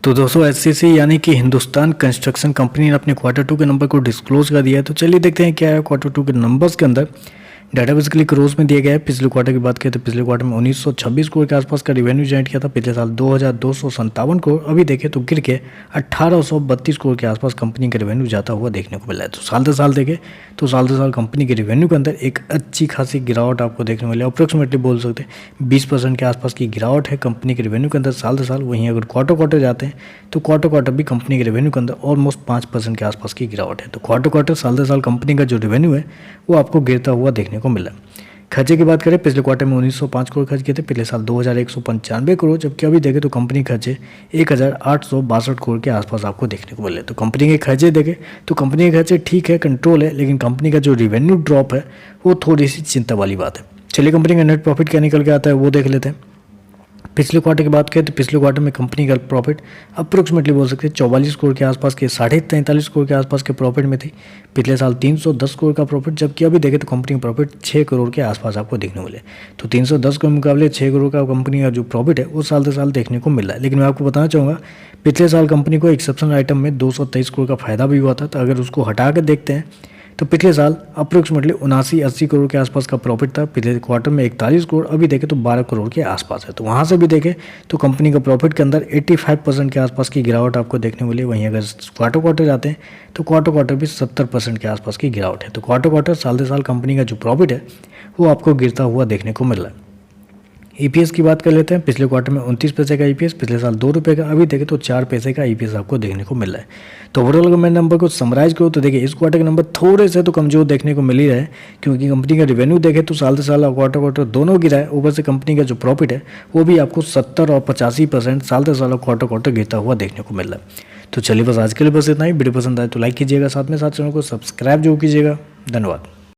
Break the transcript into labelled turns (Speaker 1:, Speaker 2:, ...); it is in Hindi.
Speaker 1: तो दोस्तों एचसीसी यानी कि हिंदुस्तान कंस्ट्रक्शन कंपनी ने अपने क्वार्टर टू के नंबर को डिस्क्लोज कर दिया है। तो चलिए देखते हैं क्या है क्वार्टर टू के नंबर्स के अंदर। डाटा बेसिकली क्रोज में दिया गया है। पिछले क्वार्टर की बात करें तो पिछले क्वार्टर में 1926 करोड़ के आसपास का रिवेन्यू जनरेट किया था। पिछले साल 2257 करोड़, अभी देखें तो गिर के 1832 करोड़ के आसपास कंपनी का रिवेन्यू जाता हुआ देखने को मिला है। तो साल दर साल देखें तो साल दर साल कंपनी के रिवेन्यू के अंदर एक अच्छी खासी गिरावट आपको देखने को मिली है। अप्रोक्सीमेटली बोल सकते हैं 20% के आसपास की गिरावट है कंपनी के रिवेन्यू के अंदर साल दर साल। वहीं अगर क्वार्टर क्वार्टर जाते हैं तो क्वार्टर क्वार्टर भी कंपनी के रेवेन्यू के अंदर ऑलमोस्ट 5% के आसपास की गिरावट है। तो क्वार्टर क्वार्टर साल दर साल कंपनी का जो रेवेन्यू है वो आपको गिरता हुआ देखने को मिला है। खर्चे की बात करें, पिछले क्वार्टर में 1905 करोड़ खर्च किए थे, पिछले साल 2195 करोड़, जबकि अभी देखें तो कंपनी खर्चे 1862 करोड़ के आसपास आपको देखने को मिले। तो कंपनी के खर्चे देखें तो कंपनी के खर्चे ठीक है, कंट्रोल है, लेकिन कंपनी का जो रेवेन्यू ड्रॉप है वो थोड़ी सी चिंता वाली बात है। चलिए कंपनी का नेट प्रॉफिट क्या निकल के आता है वो देख लेते हैं। पिछले क्वार्टर की बात करें तो पिछले क्वार्टर में कंपनी का प्रॉफिट अप्रोक्सीमेटली बोल सकते हैं 44 करोड़ के आसपास के 43.5 करोड़ के आसपास के प्रॉफिट में थी। पिछले साल 310 करोड़ का प्रॉफिट, जबकि अभी देखें तो कंपनी का प्रॉफिट 6 करोड़ के आसपास आपको देखने को मिले। तो 310 के मुकाबले 6 करोड़ का कंपनी का जो प्रॉफिट है वो साल दर साल देखने को मिल रहा है। लेकिन मैं आपको बताना चाहूँगा पिछले साल कंपनी को एक्सेप्शनल आइटम में 223 करोड़ का फायदा भी हुआ था। तो अगर उसको हटा कर देखते हैं तो पिछले साल अप्रोक्सीमेटली 79-80 करोड़ के आसपास का प्रॉफिट था। पिछले क्वार्टर में 41 करोड़, अभी देखें तो 12 करोड़ के आसपास है। तो वहाँ से भी देखें तो कंपनी का प्रॉफिट के अंदर 85% के आसपास की गिरावट आपको देखने को मिली। वहीं अगर क्वार्टर क्वार्टर जाते हैं तो क्वार्टर क्वार्टर भी 70% के आसपास की गिरावट है। तो क्वार्टर क्वार्टर साल दर साल कंपनी का जो प्रॉफिट है वो आपको गिरता हुआ देखने को मिल रहा है। ईपीएस की बात कर लेते हैं। पिछले क्वार्टर में 29 पैसे का ईपीएस, पिछले साल 2 रुपये का, अभी देखें तो 4 पैसे का ईपीएस आपको देखने को मिल रहा है। तो ओवरऑल अगर मैं नंबर को समराइज करूँ तो देखिए इस क्वार्टर के नंबर थोड़े से तो कमजोर देखने को मिल ही रहा है, क्योंकि कंपनी का रेवेन्यू देखें तो साल से साल और क्वार्टर क्वार्टर दोनों गिरा है। ऊपर से कंपनी का जो प्रॉफिट है वो भी आपको 70 और 85% साल से साल और क्वार्टर क्वार्टर गिरता हुआ देखने को मिल रहा है। तो चलिए बस आज के लिए बस इतना ही। वीडियो पसंद आए तो लाइक कीजिएगा, साथ में साथ चैनल को सब्सक्राइब जरूर कीजिएगा। धन्यवाद।